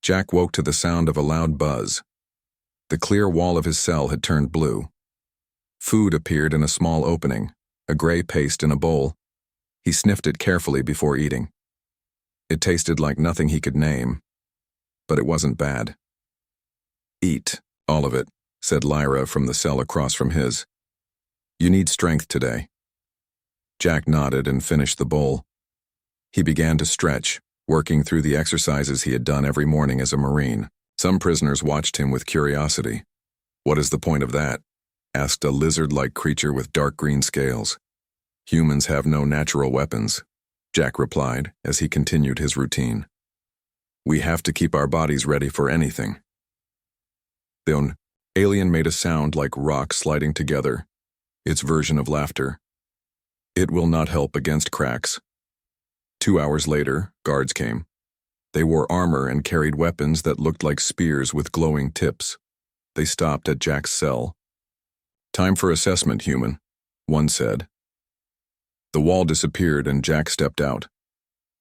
Jack woke to the sound of a loud buzz. The clear wall of his cell had turned blue. Food appeared in a small opening, a gray paste in a bowl. He sniffed it carefully before eating. It tasted like nothing he could name, but it wasn't bad. "Eat, all of it," said Lyra from the cell across from his. "You need strength today." Jack nodded and finished the bowl. He began to stretch, working through the exercises he had done every morning as a Marine. Some prisoners watched him with curiosity. "What is the point of that?" asked a lizard-like creature with dark green scales. "Humans have no natural weapons," Jack replied as he continued his routine. "We have to keep our bodies ready for anything." The alien made a sound like rocks sliding together, its version of laughter. "It will not help against cracks." 2 hours later, guards came. They wore armor and carried weapons that looked like spears with glowing tips. They stopped at Jack's cell. "Time for assessment, human," one said. The wall disappeared and Jack stepped out.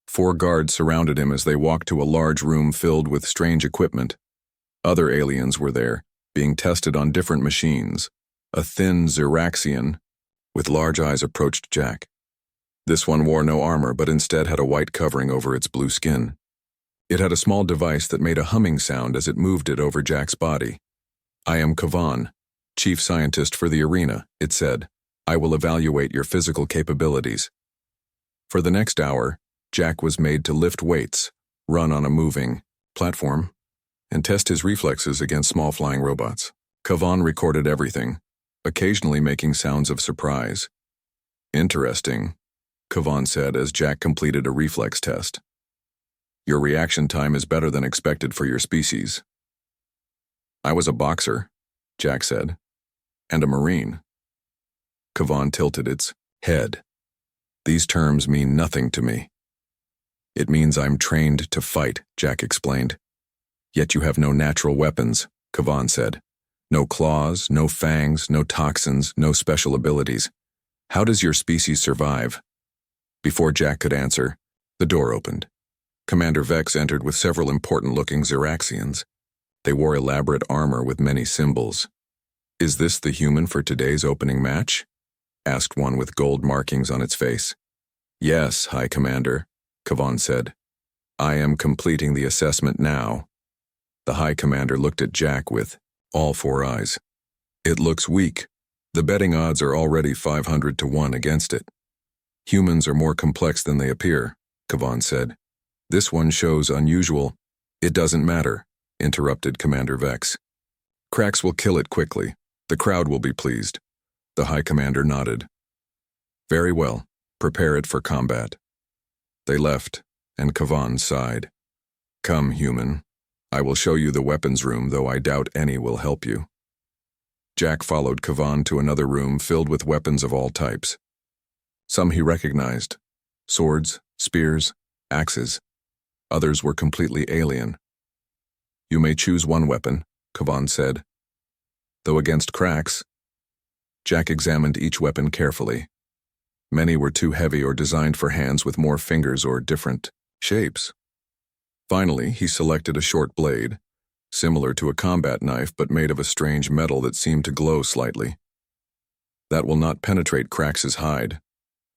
4 guards surrounded him as they walked to a large room filled with strange equipment. Other aliens were there, being tested on different machines. A thin Xeraxian with large eyes approached Jack. This one wore no armor but instead had a white covering over its blue skin. It had a small device that made a humming sound as it moved it over Jack's body. "I am Kavan, chief scientist for the arena," it said. "I will evaluate your physical capabilities." For the next hour, Jack was made to lift weights, run on a moving platform, and test his reflexes against small flying robots. Kavan recorded everything, occasionally making sounds of surprise. "Interesting," Kavan said as Jack completed a reflex test. "Your reaction time is better than expected for your species." "I was a boxer," Jack said, "and a Marine." Kavan tilted its head. "These terms mean nothing to me." "It means I'm trained to fight," Jack explained. "Yet you have no natural weapons," Kavan said. "No claws, no fangs, no toxins, no special abilities. How does your species survive?" Before Jack could answer, the door opened. Commander Vex entered with several important-looking Xeraxians. They wore elaborate armor with many symbols. "Is this the human for today's opening match?" asked one with gold markings on its face. "Yes, High Commander," Kavan said. "I am completing the assessment now." The High Commander looked at Jack with all 4 eyes. "It looks weak. The betting odds are already 500 to 1 against it." "Humans are more complex than they appear," Kavan said. "This one shows unusual—" "It doesn't matter," interrupted Commander Vex. "Cracks will kill it quickly. The crowd will be pleased." The High Commander nodded. "Very well. Prepare it for combat." They left, and Kavan sighed. "Come, human. I will show you the weapons room, though I doubt any will help you." Jack followed Kavan to another room filled with weapons of all types. Some he recognized: swords, spears, axes. Others were completely alien. "You may choose one weapon," Kavan said. "Though against cracks." Jack examined each weapon carefully. Many were too heavy or designed for hands with more fingers or different shapes. Finally, he selected a short blade, similar to a combat knife but made of a strange metal that seemed to glow slightly. "That will not penetrate Crax's hide,"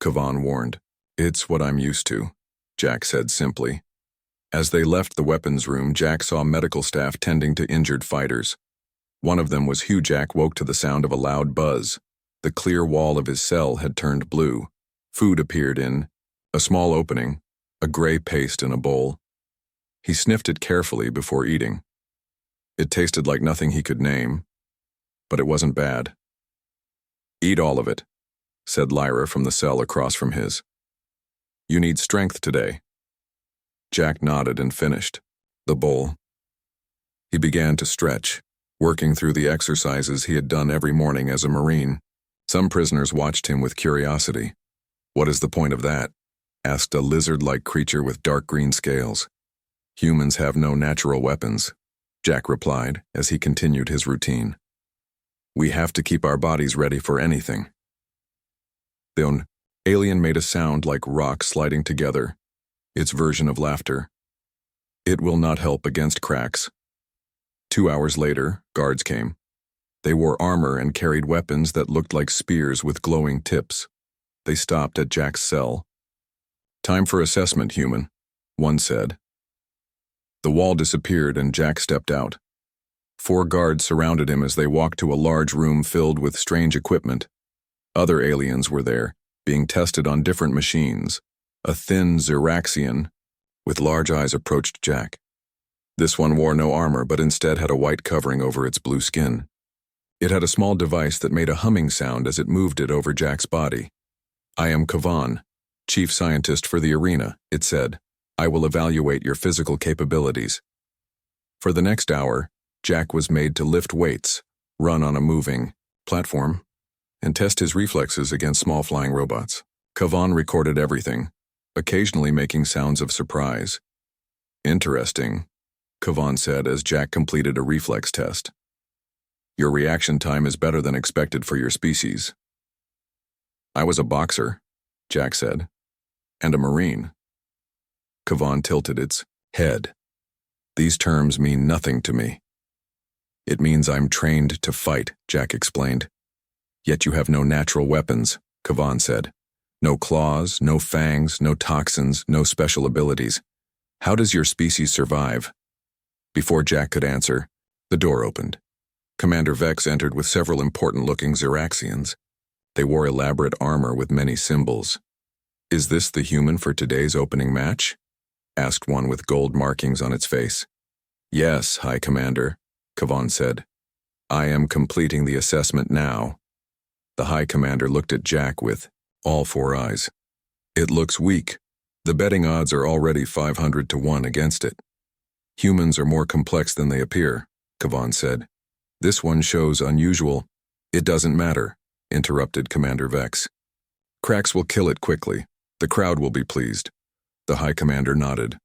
Kavan warned. "It's what I'm used to," Jack said simply. As they left the weapons room, Jack saw medical staff tending to injured fighters. One of them was Hugh. Jack woke to the sound of a loud buzz. The clear wall of his cell had turned blue. Food appeared in a small opening, a gray paste in a bowl. He sniffed it carefully before eating. It tasted like nothing he could name, but it wasn't bad. "Eat all of it," said Lyra from the cell across from his. "You need strength today." Jack nodded and finished the bowl. He began to stretch, working through the exercises he had done every morning as a Marine. Some prisoners watched him with curiosity. "What is the point of that?" asked a lizard-like creature with dark green scales. "Humans have no natural weapons," Jack replied as he continued his routine. "We have to keep our bodies ready for anything." The alien made a sound like rocks sliding together, its version of laughter. It will not help against cracks. 2 hours later, guards came. They wore armor and carried weapons that looked like spears with glowing tips. They stopped at Jack's cell. "Time for assessment, human," one said. The wall disappeared and Jack stepped out. 4 guards surrounded him as they walked to a large room filled with strange equipment. Other aliens were there, being tested on different machines. A thin Xeraxian with large eyes approached Jack. This one wore no armor but instead had a white covering over its blue skin. It had a small device that made a humming sound as it moved it over Jack's body. "I am Kavan, chief scientist for the arena," it said. "I will evaluate your physical capabilities." For the next hour, Jack was made to lift weights, run on a moving platform, and test his reflexes against small flying robots. Kavan recorded everything, occasionally making sounds of surprise. "Interesting," Kavan said as Jack completed a reflex test. "Your reaction time is better than expected for your species." "I was a boxer," Jack said, "and a Marine." Kavan tilted its head. "These terms mean nothing to me." "It means I'm trained to fight," Jack explained. "Yet you have no natural weapons," Kavan said. "No claws, no fangs, no toxins, no special abilities. How does your species survive?" Before Jack could answer, the door opened. Commander Vex entered with several important-looking Xeraxians. They wore elaborate armor with many symbols. "Is this the human for today's opening match?" asked one with gold markings on its face. "Yes, High Commander," Kavan said. "I am completing the assessment now." The High Commander looked at Jack with all 4 eyes. "It looks weak. The betting odds are already 500 to 1 against it." "Humans are more complex than they appear," Kavan said. "This one shows unusual—" "It doesn't matter," interrupted Commander Vex. "Cracks will kill it quickly. The crowd will be pleased." The High Commander nodded.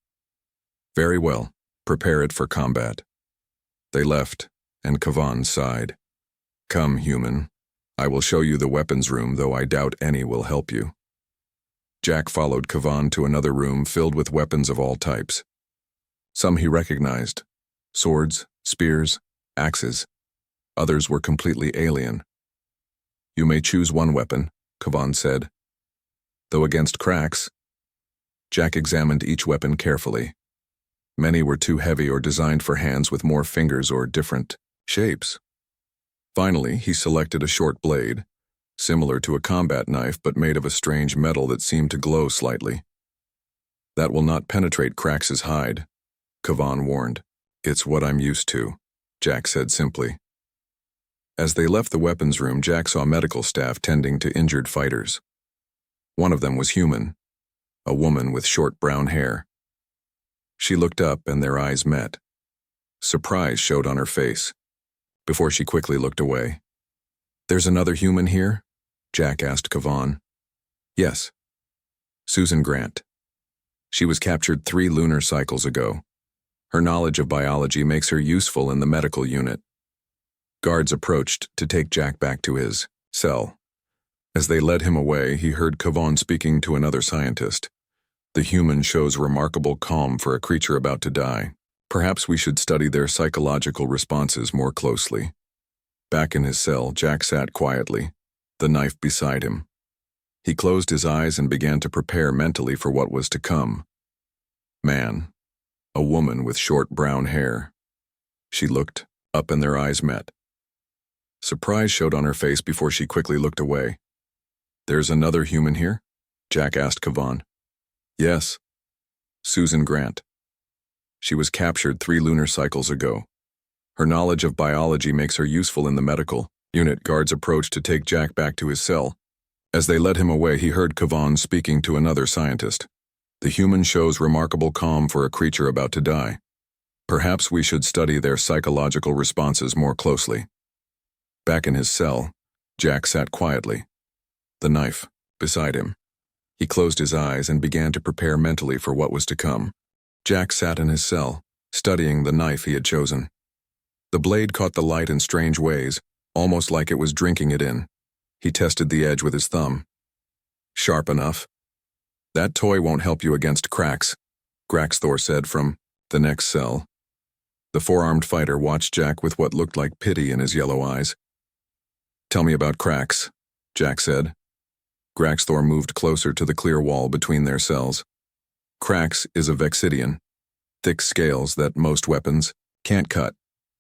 "Very well. Prepare it for combat." They left, and Kavan sighed. "Come, human. I will show you the weapons room, though I doubt any will help you." Jack followed Kavan to another room filled with weapons of all types. Some he recognized: swords, spears, axes. Others were completely alien. "You may choose one weapon," Kavan said. "Though against cracks." Jack examined each weapon carefully. Many were too heavy or designed for hands with more fingers or different shapes. Finally, he selected a short blade, similar to a combat knife but made of a strange metal that seemed to glow slightly. "That will not penetrate Crax's hide," Kavan warned. "It's what I'm used to," Jack said simply. As they left the weapons room, Jack saw medical staff tending to injured fighters. One of them was human, a woman with short brown hair. She looked up and their eyes met. Surprise showed on her face, before she quickly looked away. "There's another human here?" Jack asked Kavan. "Yes. Susan Grant. She was captured 3 lunar cycles ago. Her knowledge of biology makes her useful in the medical unit." Guards approached to take Jack back to his cell. As they led him away, he heard Kavan speaking to another scientist. "The human shows remarkable calm for a creature about to die. Perhaps we should study their psychological responses more closely." Back in his cell, Jack sat quietly, the knife beside him. He closed his eyes and began to prepare mentally for what was to come. Man. A woman with short brown hair. She looked up and their eyes met. Surprise showed on her face before she quickly looked away. "There's another human here?" Jack asked Kavan. "Yes. Susan Grant. She was captured 3 lunar cycles ago. Her knowledge of biology makes her useful in the medical unit." Guards approached to take Jack back to his cell. As they led him away, he heard Kavan speaking to another scientist. "The human shows remarkable calm for a creature about to die. Perhaps we should study their psychological responses more closely." Back in his cell, Jack sat quietly, the knife beside him. He closed his eyes and began to prepare mentally for what was to come. Jack sat in his cell, studying the knife he had chosen. The blade caught the light in strange ways, almost like it was drinking it in. He tested the edge with his thumb. "Sharp enough." "That toy won't help you against cracks," Graxthor said from The next cell. The four-armed fighter watched Jack with what looked like pity in his yellow eyes. "Tell me about Krax," Jack said. Graxthor moved closer to the clear wall between their cells. Krax is a Vexidian. Thick scales that most weapons can't cut.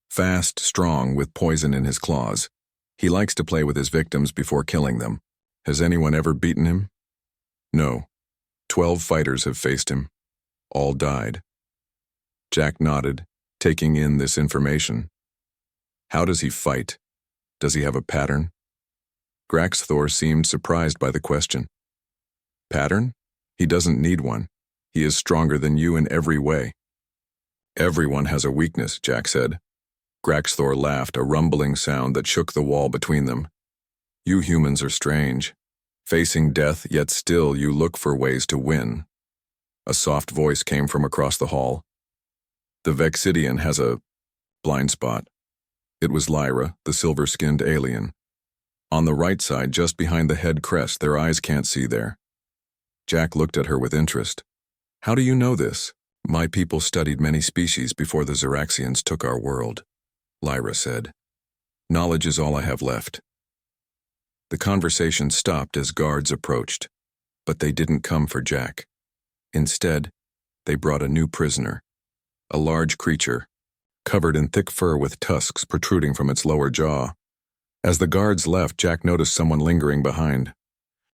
Fast, strong, with poison in his claws. He likes to play with his victims before killing them. Has anyone ever beaten him? No. 12 fighters have faced him. All died. Jack nodded, taking in this information. How does he fight? Does he have a pattern? Graxthor seemed surprised by the question. Pattern? He doesn't need one. He is stronger than you in every way. Everyone has a weakness, Jack said. Graxthor laughed, a rumbling sound that shook the wall between them. You humans are strange. Facing death, yet still you look for ways to win. A soft voice came from across the hall. The Vexidian has a blind spot. It was Lyra, the silver-skinned alien. On the right side, just behind the head crest, their eyes can't see there. Jack looked at her with interest. How do you know this? My people studied many species before the Xeraxians took our world, Lyra said. Knowledge is all I have left. The conversation stopped as guards approached, but they didn't come for Jack. Instead, they brought a new prisoner, a large creature, covered in thick fur with tusks protruding from its lower jaw. As the guards left, Jack noticed someone lingering behind.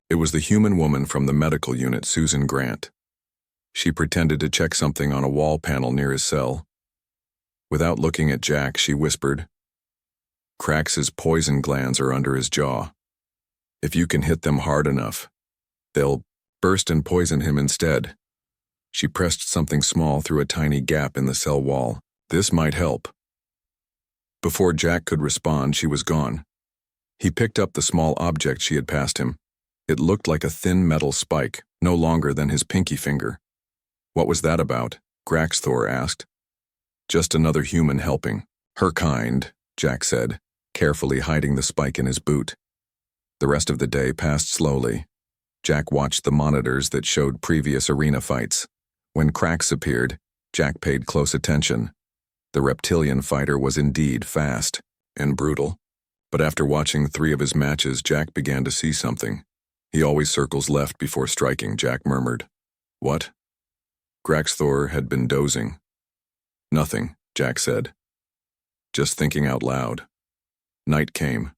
It was the human woman from the medical unit, Susan Grant. She pretended to check something on a wall panel near his cell. Without looking at Jack, she whispered, Krax's poison glands are under his jaw. If you can hit them hard enough, they'll burst and poison him instead. She pressed something small through a tiny gap in the cell wall. This might help. Before Jack could respond, she was gone. He picked up the small object she had passed him. It looked like a thin metal spike, no longer than his pinky finger. What was that about? Graxthor asked. Just another human helping. Her kind, Jack said, carefully hiding the spike in his boot. The rest of the day passed slowly. Jack watched the monitors that showed previous arena fights. When Krax appeared, Jack paid close attention. The reptilian fighter was indeed fast and brutal. But after watching 3 of his matches, Jack began to see something. He always circles left before striking, Jack murmured. What? Graxthor had been dozing. Nothing, Jack said. Just thinking out loud. Night came,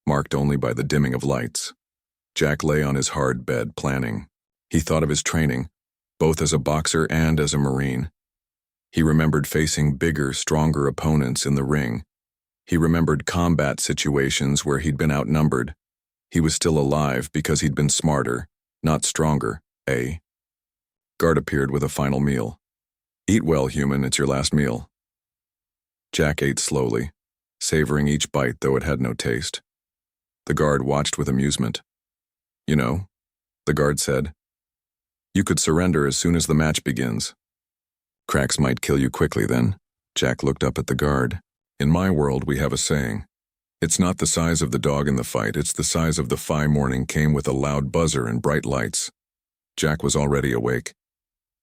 marked only by the dimming of lights. Jack lay on his hard bed, planning. He thought of his training, both as a boxer and as a Marine. He remembered facing bigger, stronger opponents in the ring. He remembered combat situations where he'd been outnumbered. He was still alive because he'd been smarter, not stronger, eh? Guard appeared with a final meal. Eat well, human, it's your last meal. Jack ate slowly, savoring each bite though it had no taste. The guard watched with amusement. You know, the guard said, you could surrender as soon as the match begins. Krax might kill you quickly then. Jack looked up at the guard. In my world, we have a saying. It's not the size of the dog in the fight, it's the size of the Phi morning came with a loud buzzer and bright lights. Jack was already awake.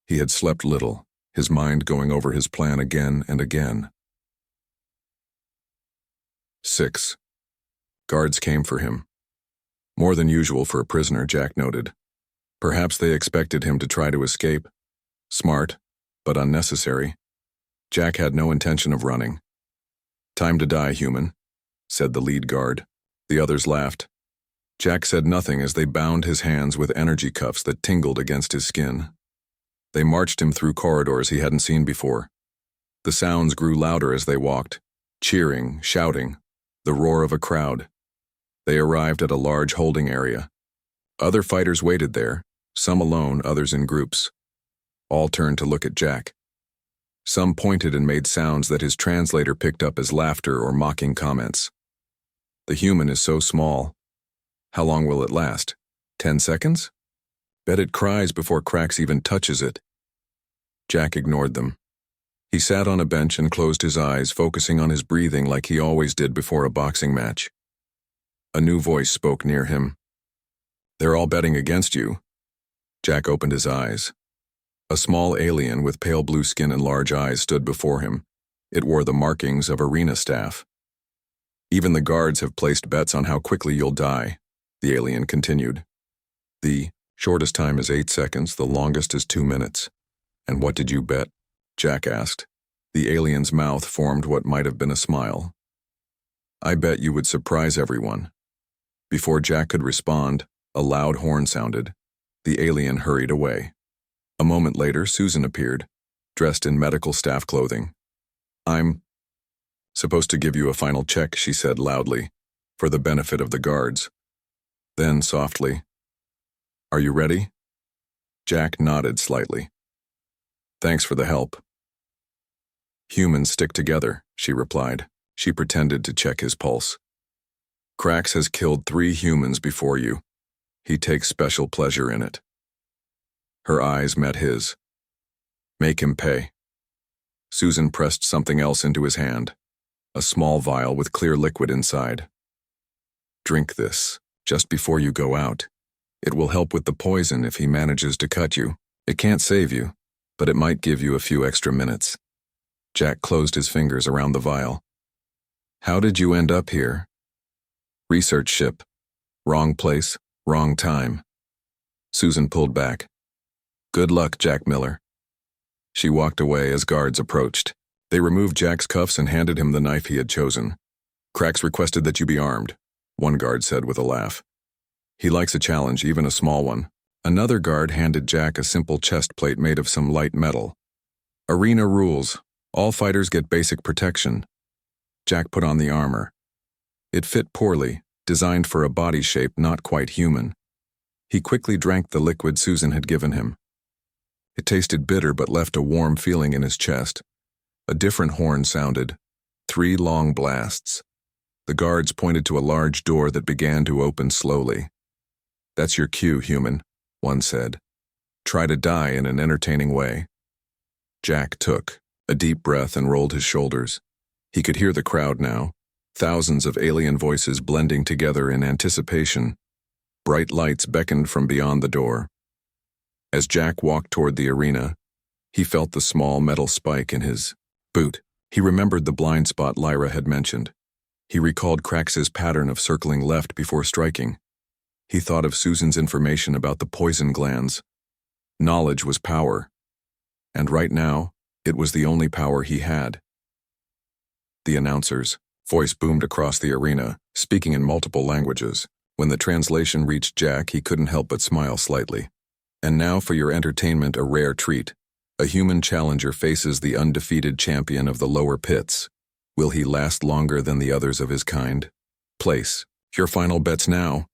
He had slept little, his mind going over his plan again and again. 6. Guards came for him. More than usual for a prisoner, Jack noted. Perhaps they expected him to try to escape. Smart, but unnecessary. Jack had no intention of running. Time to die, human, said the lead guard. The others laughed. Jack said nothing as they bound his hands with energy cuffs that tingled against his skin. They marched him through corridors he hadn't seen before. The sounds grew louder as they walked, cheering, shouting, the roar of a crowd. They arrived at a large holding area. Other fighters waited there, some alone, others in groups. All turned to look at Jack. Some pointed and made sounds that his translator picked up as laughter or mocking comments. The human is so small. How long will it last? 10 seconds? Bet it cries before Krax even touches it. Jack ignored them. He sat on a bench and closed his eyes, focusing on his breathing like he always did before a boxing match. A new voice spoke near him. They're all betting against you. Jack opened his eyes. A small alien with pale blue skin and large eyes stood before him. It wore the markings of arena staff. Even the guards have placed bets on how quickly you'll die, the alien continued. The shortest time is 8 seconds, the longest is 2 minutes. And what did you bet? Jack asked. The alien's mouth formed what might have been a smile. I bet you would surprise everyone. Before Jack could respond, a loud horn sounded. The alien hurried away. A moment later, Susan appeared, dressed in medical staff clothing. I'm supposed to give you a final check, she said loudly, for the benefit of the guards. Then, softly, Are you ready? Jack nodded slightly. Thanks for the help. Humans stick together, she replied. She pretended to check his pulse. Krax has killed 3 humans before you. He takes special pleasure in it. Her eyes met his. Make him pay. Susan pressed something else into his hand, a small vial with clear liquid inside. Drink this, just before you go out. It will help with the poison if he manages to cut you. It can't save you, but it might give you a few extra minutes. Jack closed his fingers around the vial. How did you end up here? Research ship. Wrong place, wrong time. Susan pulled back. Good luck, Jack Miller. She walked away as guards approached. They removed Jack's cuffs and handed him the knife he had chosen. Krax requested that you be armed, one guard said with a laugh. He likes a challenge, even a small one. Another guard handed Jack a simple chest plate made of some light metal. Arena rules. All fighters get basic protection. Jack put on the armor. It fit poorly, designed for a body shape not quite human. He quickly drank the liquid Susan had given him. It tasted bitter but left a warm feeling in his chest. A different horn sounded. 3 long blasts. The guards pointed to a large door that began to open slowly. That's your cue, human, one said. Try to die in an entertaining way. Jack took a deep breath and rolled his shoulders. He could hear the crowd now, thousands of alien voices blending together in anticipation. Bright lights beckoned from beyond the door. As Jack walked toward the arena, he felt the small metal spike in his boot. He remembered the blind spot Lyra had mentioned. He recalled Krax's pattern of circling left before striking. He thought of Susan's information about the poison glands. Knowledge was power. And right now, it was the only power he had. The announcer's voice boomed across the arena, speaking in multiple languages. When the translation reached Jack, he couldn't help but smile slightly. And now for your entertainment, a rare treat. A human challenger faces the undefeated champion of the lower pits. Will he last longer than the others of his kind? Place your final bets now.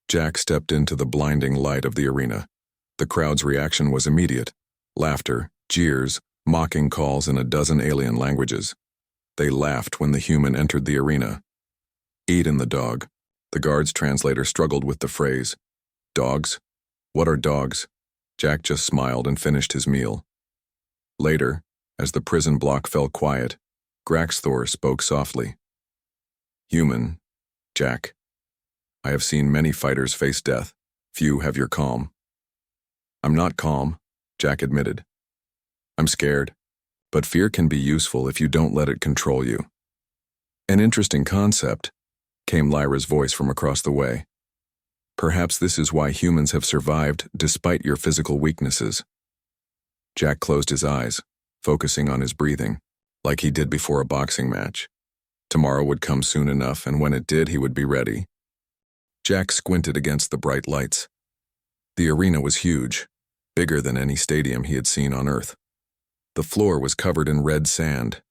Jack stepped into the blinding light of the arena. The crowd's reaction was immediate. Laughter, jeers, mocking calls in a dozen alien languages. They laughed when the human entered the arena. Eden the dog. The guard's translator struggled with the phrase. Dogs? What are dogs? Jack just smiled and finished his meal. Later, as the prison block fell quiet, Graxthor spoke softly. Human, Jack. I have seen many fighters face death. Few have your calm. I'm not calm, Jack admitted. I'm scared, but fear can be useful if you don't let it control you. An interesting concept, came Lyra's voice from across the way. Perhaps this is why humans have survived despite your physical weaknesses. Jack closed his eyes, focusing on his breathing, like he did before a boxing match. Tomorrow would come soon enough, and when it did, he would be ready. Jack squinted against the bright lights. The arena was huge, bigger than any stadium he had seen on Earth. The floor was covered in red sand.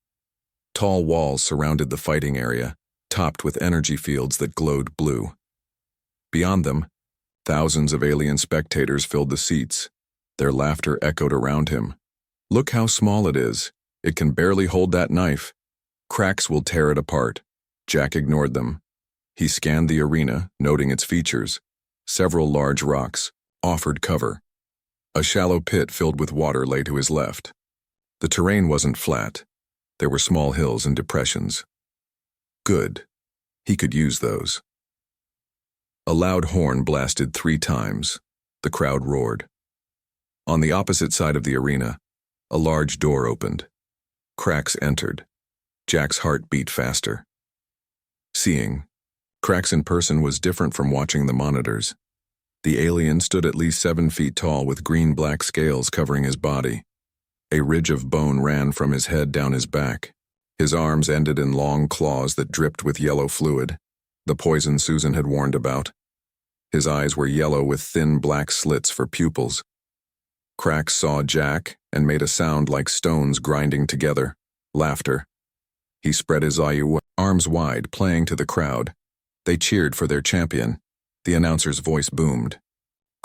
Tall walls surrounded the fighting area, topped with energy fields that glowed blue. Beyond them, thousands of alien spectators filled the seats. Their laughter echoed around him. Look how small it is. It can barely hold that knife. Krax will tear it apart. Jack ignored them. He scanned the arena, noting its features. Several large rocks offered cover. A shallow pit filled with water lay to his left. The terrain wasn't flat. There were small hills and depressions. Good. He could use those. A loud horn blasted 3 times. The crowd roared. On the opposite side of the arena, a large door opened. Krax entered. Jack's heart beat faster. Seeing Krax in person was different from watching the monitors. The alien stood at least 7 feet tall with green-black scales covering his body. A ridge of bone ran from his head down his back. His arms ended in long claws that dripped with yellow fluid, the poison Susan had warned about. His eyes were yellow with thin black slits for pupils. Krax saw Jack and made a sound like stones grinding together. Laughter. He spread his arms wide, playing to the crowd. They cheered for their champion. The announcer's voice boomed.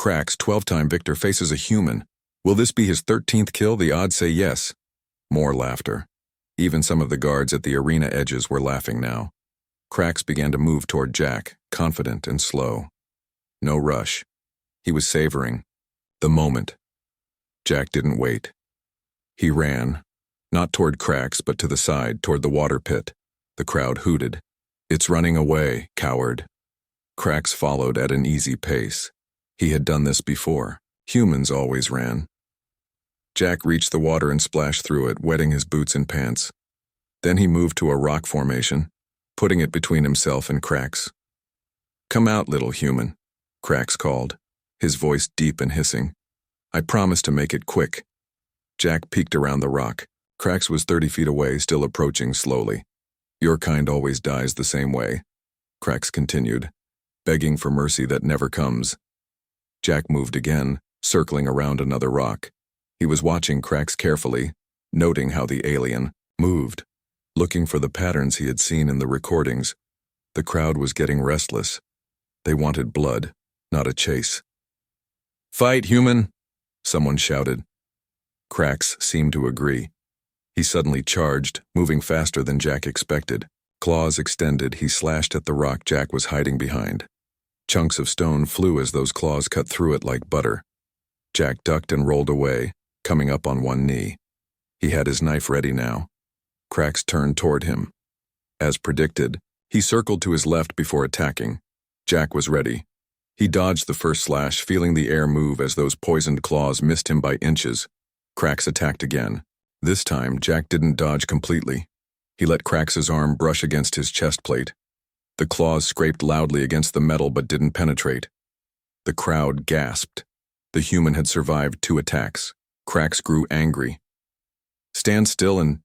Krax, 12-time victor, faces a human. Will this be his 13th kill? The odds say yes. More laughter. Even some of the guards at the arena edges were laughing now. Krax began to move toward Jack, confident and slow. No rush. He was savoring the moment. Jack didn't wait. He ran, not toward Krax, but to the side, toward the water pit. The crowd hooted. It's running away, coward. Krax followed at an easy pace. He had done this before. Humans always ran. Jack reached the water and splashed through it, wetting his boots and pants. Then he moved to a rock formation, putting it between himself and Krax. Come out, little human, Krax called, his voice deep and hissing. I promise to make it quick. Jack peeked around the rock. Krax was 30 feet away, still approaching slowly. Your kind always dies the same way, Krax continued, begging for mercy that never comes. Jack moved again, circling around another rock. He was watching Krax carefully, noting how the alien moved, looking for the patterns he had seen in the recordings. The crowd was getting restless. They wanted blood, not a chase. Fight, human! Someone shouted. Krax seemed to agree. He suddenly charged, moving faster than Jack expected. Claws extended, he slashed at the rock Jack was hiding behind. Chunks of stone flew as those claws cut through it like butter. Jack ducked and rolled away, coming up on one knee. He had his knife ready now. Krax turned toward him. As predicted, he circled to his left before attacking. Jack was ready. He dodged the first slash, feeling the air move as those poisoned claws missed him by inches. Krax attacked again. This time, Jack didn't dodge completely. He let Krax's arm brush against his chest plate. The claws scraped loudly against the metal but didn't penetrate. The crowd gasped. The human had survived 2 attacks. Krax grew angry. Stand still and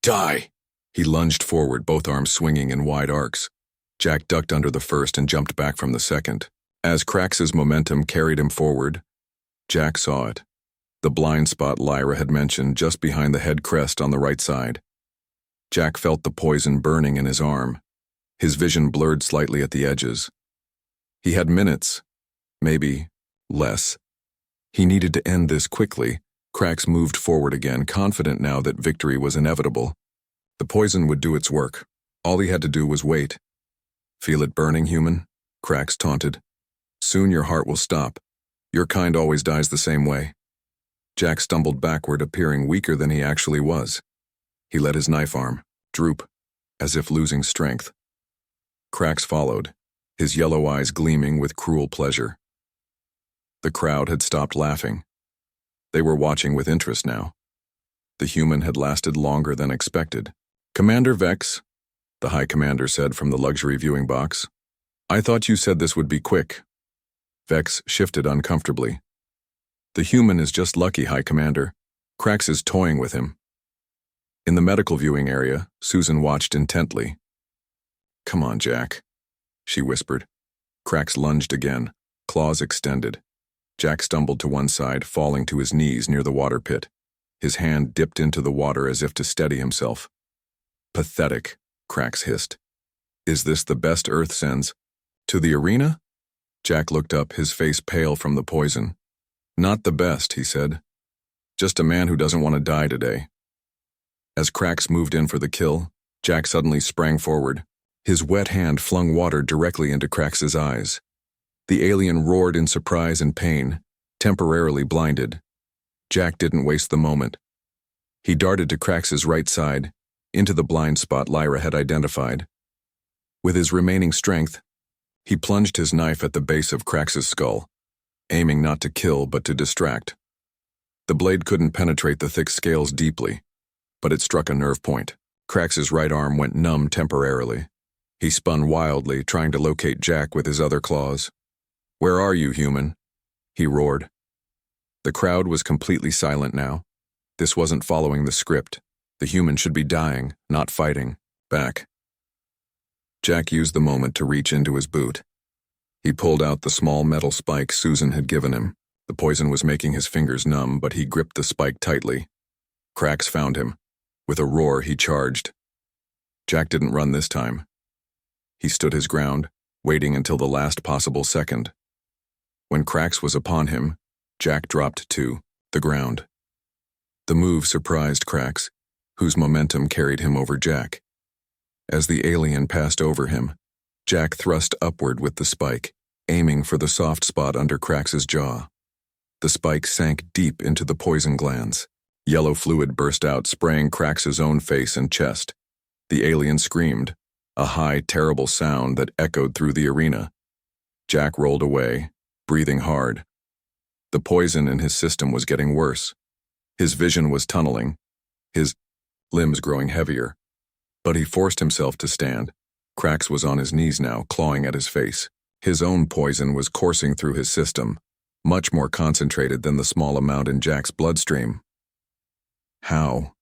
die! He lunged forward, both arms swinging in wide arcs. Jack ducked under the first and jumped back from the second. As Krax's momentum carried him forward, Jack saw it. The blind spot Lyra had mentioned just behind the head crest on the right side. Jack felt the poison burning in his arm. His vision blurred slightly at the edges. He had minutes, maybe less. He needed to end this quickly. Krax moved forward again, confident now that victory was inevitable. The poison would do its work. All he had to do was wait. Feel it burning, human? Krax taunted. Soon your heart will stop. Your kind always dies the same way. Jack stumbled backward, appearing weaker than he actually was. He let his knife arm droop, as if losing strength. Krax followed, his yellow eyes gleaming with cruel pleasure. The crowd had stopped laughing. They were watching with interest now. The human had lasted longer than expected. Commander Vex, the High Commander said from the luxury viewing box. I thought you said this would be quick. Vex shifted uncomfortably. The human is just lucky, High Commander. Krax is toying with him. In the medical viewing area, Susan watched intently. Come on, Jack, she whispered. Krax lunged again, claws extended. Jack stumbled to one side, falling to his knees near the water pit. His hand dipped into the water as if to steady himself. Pathetic, Krax hissed. Is this the best Earth sends? To the arena? Jack looked up, his face pale from the poison. Not the best, he said. Just a man who doesn't want to die today. As Krax moved in for the kill, Jack suddenly sprang forward. His wet hand flung water directly into Krax's eyes. The alien roared in surprise and pain, temporarily blinded. Jack didn't waste the moment. He darted to Krax's right side, into the blind spot Lyra had identified. With his remaining strength, he plunged his knife at the base of Krax's skull, aiming not to kill but to distract. The blade couldn't penetrate the thick scales deeply, but it struck a nerve point. Krax's right arm went numb temporarily. He spun wildly, trying to locate Jack with his other claws. "Where are you, human?" he roared. The crowd was completely silent now. This wasn't following the script. The human should be dying, not fighting. Back. Jack used the moment to reach into his boot. He pulled out the small metal spike Susan had given him. The poison was making his fingers numb, but he gripped the spike tightly. Krax found him. With a roar, he charged. Jack didn't run this time. He stood his ground, waiting until the last possible second. When Krax was upon him, Jack dropped to the ground. The move surprised Krax, whose momentum carried him over Jack. As the alien passed over him, Jack thrust upward with the spike, aiming for the soft spot under Krax's jaw. The spike sank deep into the poison glands. Yellow fluid burst out, spraying Krax's own face and chest. The alien screamed, a high, terrible sound that echoed through the arena. Jack rolled away, breathing hard. The poison in his system was getting worse. His vision was tunneling, his limbs growing heavier. But he forced himself to stand. Krax was on his knees now, clawing at his face. His own poison was coursing through his system, much more concentrated than the small amount in Jack's bloodstream. "How?"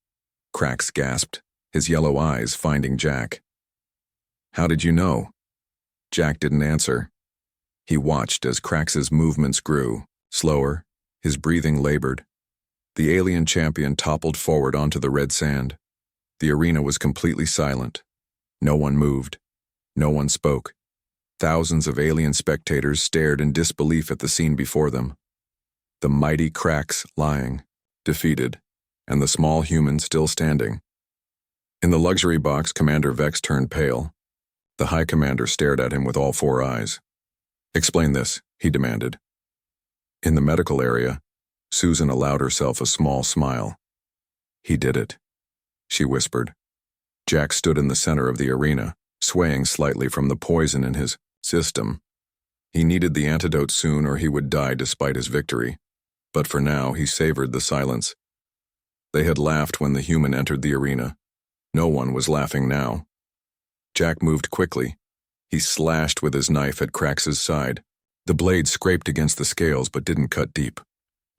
Krax gasped, his yellow eyes finding Jack. "How did you know?" Jack didn't answer. He watched as Krax's movements grew, slower, his breathing labored. The alien champion toppled forward onto the red sand. The arena was completely silent. No one moved. No one spoke. Thousands of alien spectators stared in disbelief at the scene before them. The mighty Krax lying, defeated, and the small human still standing. In the luxury box, Commander Vex turned pale. The High Commander stared at him with all four eyes. "Explain this," he demanded. In the medical area, Susan allowed herself a small smile. "He did it," she whispered. Jack stood in the center of the arena, swaying slightly from the poison in his system. He needed the antidote soon or he would die despite his victory. But for now, he savored the silence. They had laughed when the human entered the arena. No one was laughing now. Jack moved quickly. He slashed with his knife at Krax's side. The blade scraped against the scales but didn't cut deep.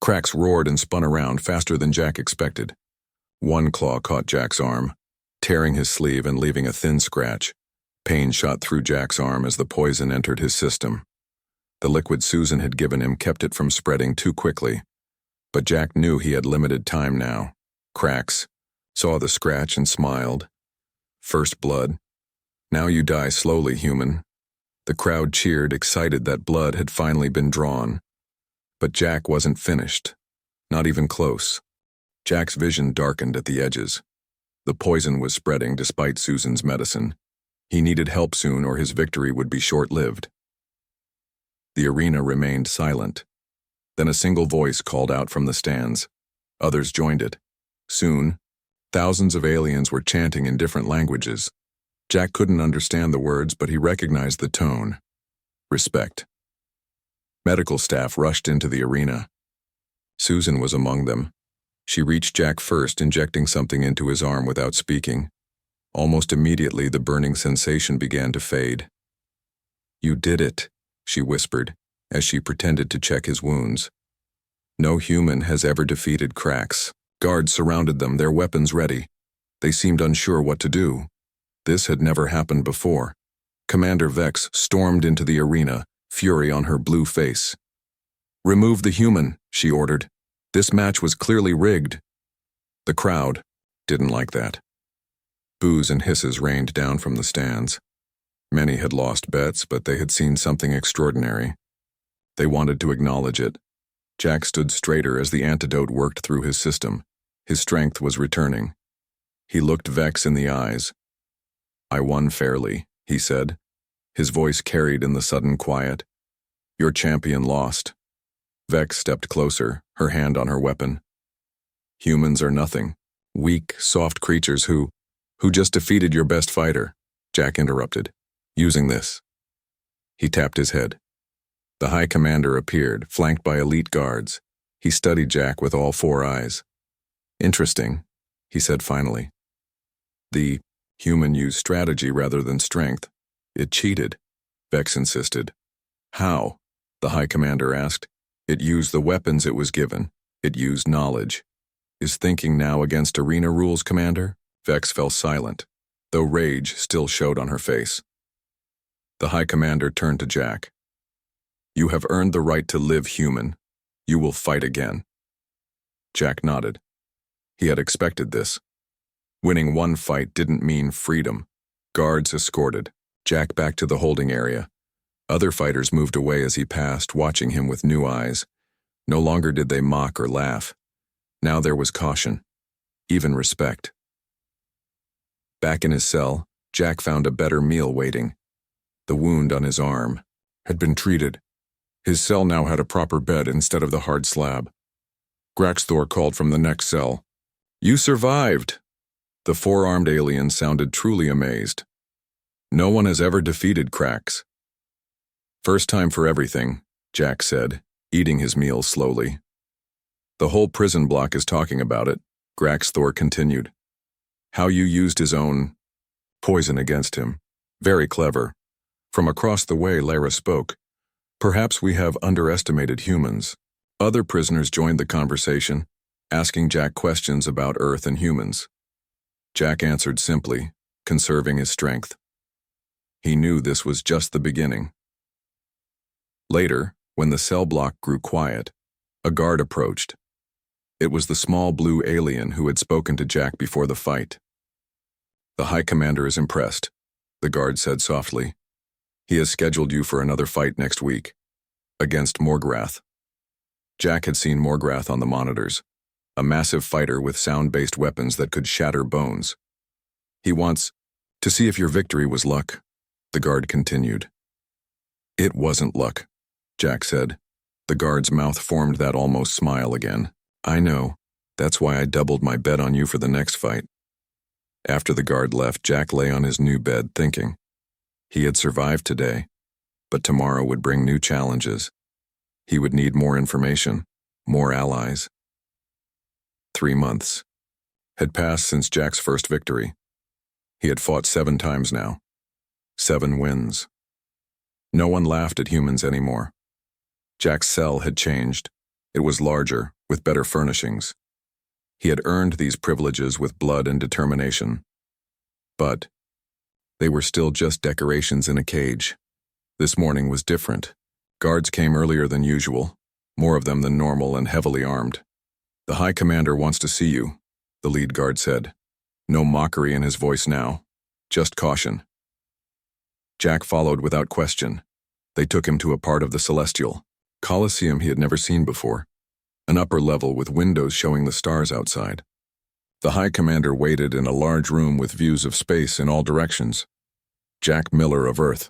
Krax roared and spun around faster than Jack expected. One claw caught Jack's arm, tearing his sleeve and leaving a thin scratch. Pain shot through Jack's arm as the poison entered his system. The liquid Susan had given him kept it from spreading too quickly. But Jack knew he had limited time now. Krax saw the scratch and smiled. "First blood. Now you die slowly, human." The crowd cheered, excited that blood had finally been drawn. But Jack wasn't finished. Not even close. Jack's vision darkened at the edges. The poison was spreading despite Susan's medicine. He needed help soon or his victory would be short-lived. The arena remained silent. Then a single voice called out from the stands. Others joined it. Soon, thousands of aliens were chanting in different languages. Jack couldn't understand the words, but he recognized the tone. Respect. Medical staff rushed into the arena. Susan was among them. She reached Jack first, injecting something into his arm without speaking. Almost immediately, the burning sensation began to fade. "You did it," she whispered, as she pretended to check his wounds. No human has ever defeated Krax. Guards surrounded them, their weapons ready. They seemed unsure what to do. This had never happened before. Commander Vex stormed into the arena, fury on her blue face. "Remove the human," she ordered. "This match was clearly rigged." The crowd didn't like that. Boos and hisses rained down from the stands. Many had lost bets, but they had seen something extraordinary. They wanted to acknowledge it. Jack stood straighter as the antidote worked through his system. His strength was returning. He looked Vex in the eyes. "I won fairly," he said. His voice carried in the sudden quiet. "Your champion lost." Vex stepped closer, her hand on her weapon. "Humans are nothing. Weak, soft creatures who just defeated your best fighter," Jack interrupted. "Using this." He tapped his head. The High Commander appeared, flanked by elite guards. He studied Jack with all four eyes. Interesting, he said finally. The human used strategy rather than strength. It cheated, Vex insisted. How? The High Commander asked. It used the weapons it was given. It used knowledge. Is thinking now against arena rules, Commander? Vex fell silent, though rage still showed on her face. The High Commander turned to Jack. You have earned the right to live human. You will fight again. Jack nodded. He had expected this. Winning one fight didn't mean freedom. Guards escorted Jack back to the holding area. Other fighters moved away as he passed, watching him with new eyes. No longer did they mock or laugh. Now there was caution, even respect. Back in his cell, Jack found a better meal waiting. The wound on his arm had been treated. His cell now had a proper bed instead of the hard slab. Graxthor called from the next cell. You survived! The four-armed alien sounded truly amazed. No one has ever defeated Krax. First time for everything, Jack said, eating his meal slowly. The whole prison block is talking about it, Graxthor continued. How you used his own poison against him. Very clever. From across the way, Lara spoke. Perhaps we have underestimated humans. Other prisoners joined the conversation, asking Jack questions about Earth and humans. Jack answered simply, conserving his strength. He knew this was just the beginning. Later, when the cell block grew quiet, a guard approached. It was the small blue alien who had spoken to Jack before the fight. The High Commander is impressed, the guard said softly. He has scheduled you for another fight next week, against Morgrath. Jack had seen Morgrath on the monitors, a massive fighter with sound-based weapons that could shatter bones. He wants to see if your victory was luck, the guard continued. It wasn't luck, Jack said. The guard's mouth formed that almost smile again. I know. That's why I doubled my bet on you for the next fight. After the guard left, Jack lay on his new bed thinking. He had survived today, but tomorrow would bring new challenges. He would need more information, more allies. 3 months had passed since Jack's first victory. He had fought 7 times now. 7 wins. No one laughed at humans anymore. Jack's cell had changed. It was larger, with better furnishings. He had earned these privileges with blood and determination. But they were still just decorations in a cage. This morning was different. Guards came earlier than usual, more of them than normal and heavily armed. The High Commander wants to see you, the lead guard said. No mockery in his voice now, just caution. Jack followed without question. They took him to a part of the Celestial Colosseum he had never seen before, an upper level with windows showing the stars outside. The High Commander waited in a large room with views of space in all directions. Jack Miller of Earth,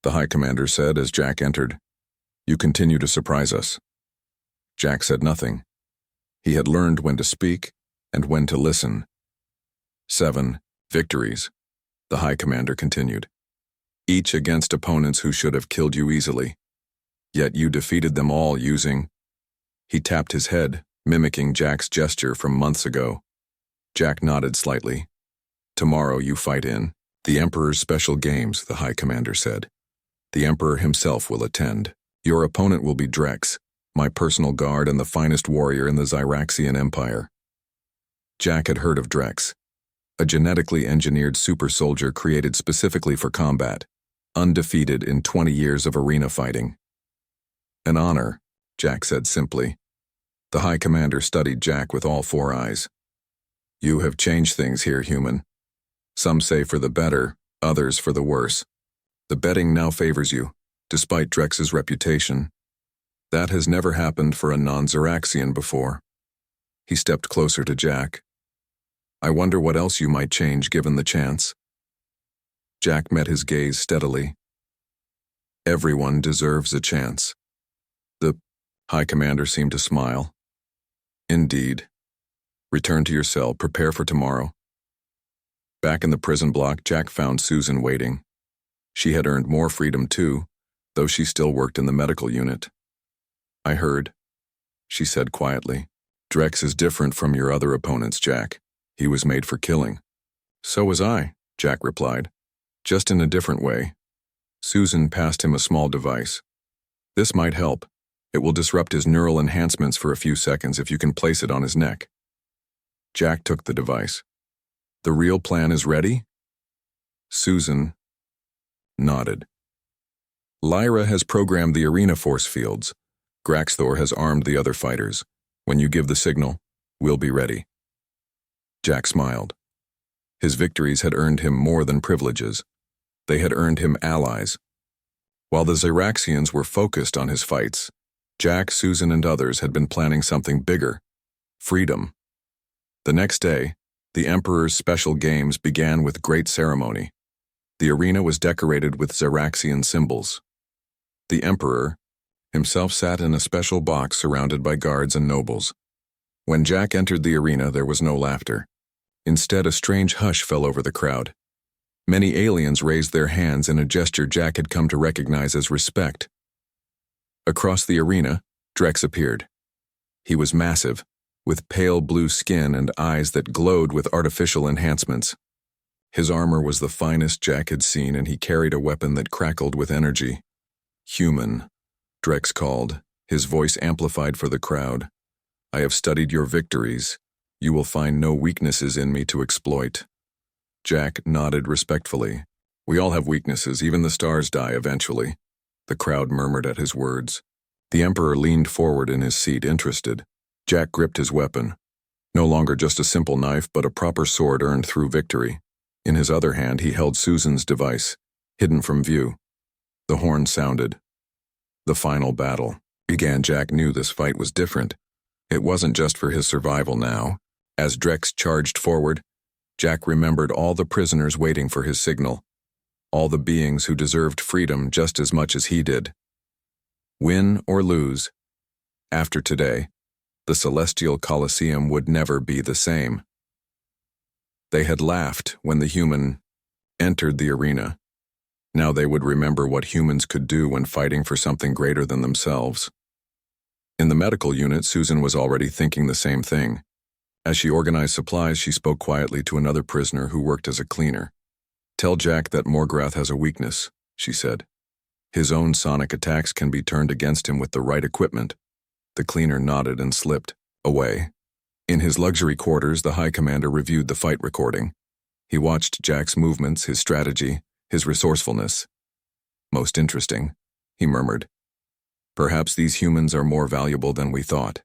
the High Commander said as Jack entered. You continue to surprise us. Jack said nothing. He had learned when to speak and when to listen. 7 victories, the High Commander continued. Each against opponents who should have killed you easily. Yet you defeated them all using... He tapped his head, mimicking Jack's gesture from months ago. Jack nodded slightly. Tomorrow you fight in the Emperor's special games, the High Commander said. The Emperor himself will attend. Your opponent will be Drex, my personal guard and the finest warrior in the Zyraxian Empire. Jack had heard of Drex, a genetically engineered super soldier created specifically for combat, undefeated in 20 years of arena fighting. An honor, Jack said simply. The High Commander studied Jack with all 4 eyes. You have changed things here, human. Some say for the better, others for the worse. The betting now favors you, despite Drex's reputation. That has never happened for a non-Zyraxian before. He stepped closer to Jack. I wonder what else you might change given the chance. Jack met his gaze steadily. Everyone deserves a chance. The High Commander seemed to smile. Indeed. Return to your cell, prepare for tomorrow. Back in the prison block, Jack found Susan waiting. She had earned more freedom too, though she still worked in the medical unit. I heard, she said quietly. Drex is different from your other opponents, Jack. He was made for killing. So was I, Jack replied. Just in a different way. Susan passed him a small device. This might help. It will disrupt his neural enhancements for a few seconds if you can place it on his neck. Jack took the device. The real plan is ready? Susan nodded. Lyra has programmed the arena force fields. Graxthor has armed the other fighters. When you give the signal, we'll be ready. Jack smiled. His victories had earned him more than privileges. They had earned him allies. While the Xeraxians were focused on his fights, Jack, Susan, and others had been planning something bigger: freedom. The next day, the Emperor's special games began with great ceremony. The arena was decorated with Xeraxian symbols. The Emperor himself sat in a special box surrounded by guards and nobles. When Jack entered the arena, there was no laughter. Instead, a strange hush fell over the crowd. Many aliens raised their hands in a gesture Jack had come to recognize as respect. Across the arena, Drex appeared. He was massive, with pale blue skin and eyes that glowed with artificial enhancements. His armor was the finest Jack had seen, and he carried a weapon that crackled with energy. Human, Drex called, his voice amplified for the crowd. I have studied your victories. You will find no weaknesses in me to exploit. Jack nodded respectfully. We all have weaknesses, even the stars die eventually. The crowd murmured at his words. The Emperor leaned forward in his seat, interested. Jack gripped his weapon. No longer just a simple knife, but a proper sword earned through victory. In his other hand, he held Susan's device, hidden from view. The horn sounded. The final battle began. Jack knew this fight was different. It wasn't just for his survival now. As Drex charged forward, Jack remembered all the prisoners waiting for his signal, all the beings who deserved freedom just as much as he did. Win or lose, after today, the Celestial Colosseum would never be the same. They had laughed when the human entered the arena. Now they would remember what humans could do when fighting for something greater than themselves. In the medical unit, Susan was already thinking the same thing. As she organized supplies, she spoke quietly to another prisoner who worked as a cleaner. Tell Jack that Morgrath has a weakness, she said. His own sonic attacks can be turned against him with the right equipment. The cleaner nodded and slipped away. In his luxury quarters, the High Commander reviewed the fight recording. He watched Jack's movements, his strategy, his resourcefulness. Most interesting, he murmured. Perhaps these humans are more valuable than we thought.